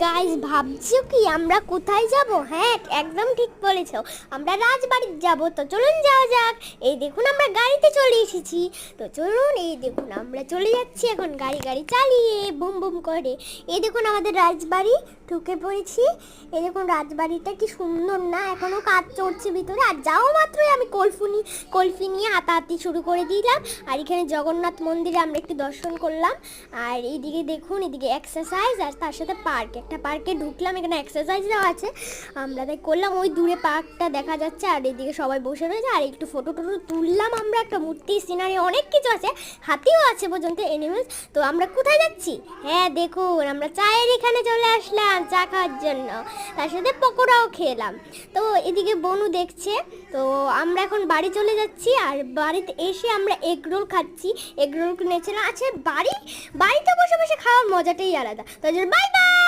Guys, ভাবছো কি আমরা কোথায় যাব? হ্যাঁ, একদম ঠিক বলেছো, আমরা রাজবাড়ি যাব। তো চলুন যাওয়া যাক। এই দেখুন আমরা গাড়িতে চলে এসেছি। তো চলুন, এই দেখুন আমরা চলে যাচ্ছি এখন গাড়ি গাড়ি চালিয়ে বুম বুম করে। এই দেখুন আমাদের রাজবাড়ি, ঢুকে পড়েছি। এই দেখুন রাজবাড়িটা কি সুন্দর না, এখনো কাজ চলছে ভিতরে। আর যাও মাত্রই আমি কলফি নিয়ে হাতাহাতি শুরু করে দিলাম। আর এখানে জগন্নাথ মন্দিরে আমরা একটু দর্শন করলাম। আর এইদিকে দেখুন, এদিকে এক্সারসাইজ, আর তার সাথে পার্ক, একটা পার্কে ঢুকলাম, এখানে এক্সারসাইজও আছে। আমরা তাই করলাম, ওই দূরে পার্কটা দেখা যাচ্ছে। আর এদিকে সবাই বসে রয়েছে, আর একটু ফটো টটো তুললাম আমরা। একটা মূর্তি, সিনারি, অনেক কিছু আছে, হাতিও আছে পর্যন্ত, এনিমেলস। তো আমরা কোথায় যাচ্ছি? হ্যাঁ দেখুন, আমরা চায়ের এখানে চলে আসলাম চা খাওয়ার জন্য, তার সাথে পকোড়াও খেলাম। তো এদিকে বনু দেখছে। তো আমরা এখন বাড়ি চলে যাচ্ছি। আর বাড়িতে এসে আমরা এগ রোল খাচ্ছি, এগ রোল কিনেছিলাম। আচ্ছা, বাড়িতে বসে বসে খাওয়ার মজাটাই আলাদা। তো বাই বাই।